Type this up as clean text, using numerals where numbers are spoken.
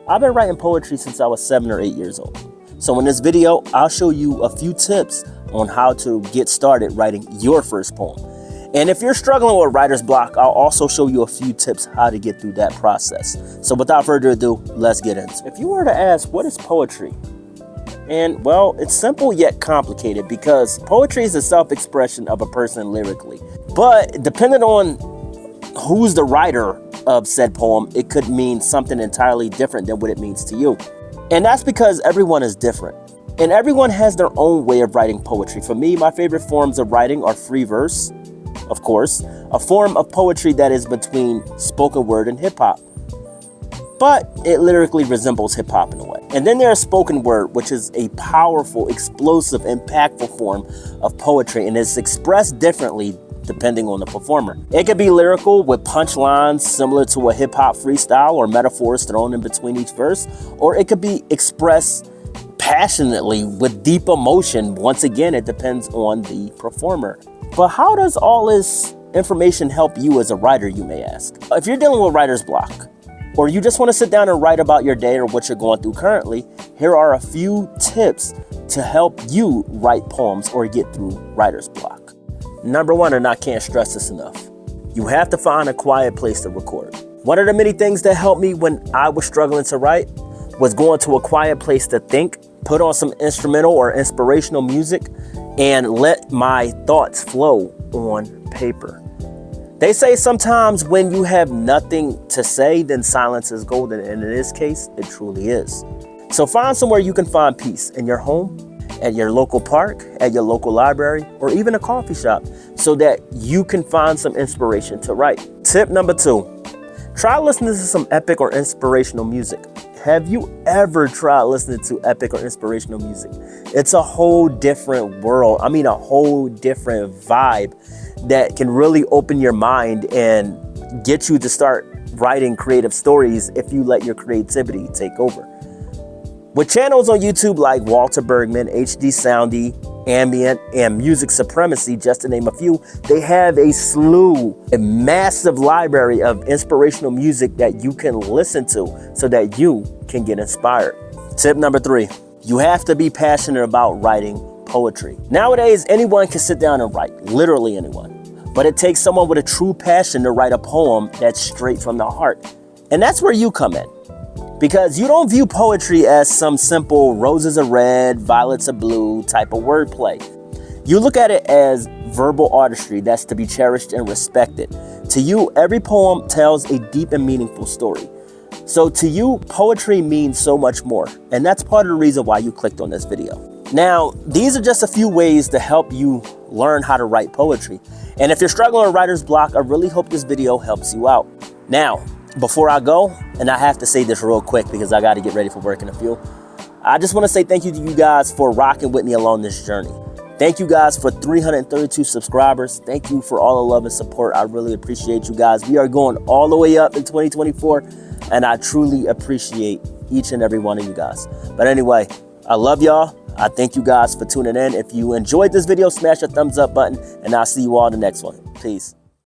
I've been writing poetry since I was 7 or 8 years old. So in this video, I'll show you a few tips on how to get started writing your first poem. And if you're struggling with writer's block, I'll also show you a few tips how to get through that process. So without further ado, let's get into it. If you were to ask, what is poetry? And well, it's simple yet complicated because poetry is a self-expression of a person lyrically. But depending on who's the writer of said poem, it could mean something entirely different than what it means to you. And that's because everyone is different. And everyone has their own way of writing poetry. For me, my favorite forms of writing are free verse, of course, a form of poetry that is between spoken word and hip hop. But it lyrically resembles hip hop in a way. And then there's spoken word, which is a powerful, explosive, impactful form of poetry, and it's expressed differently depending on the performer. It could be lyrical with punchlines similar to a hip hop freestyle or metaphors thrown in between each verse, or it could be expressed passionately with deep emotion. Once again, it depends on the performer. But how does all this information help you as a writer, you may ask? If you're dealing with writer's block, or you just want to sit down and write about your day or what you're going through currently, here are a few tips to help you write poems or get through writer's block. Number one, and I can't stress this enough, you have to find a quiet place to record. One of the many things that helped me when I was struggling to write was going to a quiet place to think, put on some instrumental or inspirational music, and let my thoughts flow on paper. They say sometimes when you have nothing to say, then silence is golden. And in this case, it truly is. So find somewhere you can find peace in your home, at your local park, at your local library, or even a coffee shop so that you can find some inspiration to write. Tip number 2, try listening to some epic or inspirational music. Have you ever tried listening to epic or inspirational music? It's a whole different world. I mean, a whole different vibe that can really open your mind and get you to start writing creative stories if you let your creativity take over. With channels on YouTube like Walter Bergman, HD Soundy, Ambient, and Music Supremacy, just to name a few, they have a massive library of inspirational music that you can listen to so that you can get inspired. Tip number 3, you have to be passionate about writing poetry. Nowadays, anyone can sit down and write, literally anyone. But it takes someone with a true passion to write a poem that's straight from the heart. And that's where you come in. Because you don't view poetry as some simple roses are red, violets are blue type of wordplay. You look at it as verbal artistry that's to be cherished and respected. To you, every poem tells a deep and meaningful story. So to you, poetry means so much more. And that's part of the reason why you clicked on this video. Now, these are just a few ways to help you learn how to write poetry. And if you're struggling with writer's block, I really hope this video helps you out. Now, before I go, and I have to say this real quick because I got to get ready for work in a few, I just want to say thank you to you guys for rocking with me along this journey. Thank you guys for 332 subscribers. Thank you for all the love and support. I really appreciate you guys. We are going all the way up in 2024, and I truly appreciate each and every one of you guys. But anyway, I love y'all. I thank you guys for tuning in. If you enjoyed this video, smash the thumbs up button, and I'll see you all in the next one. Peace.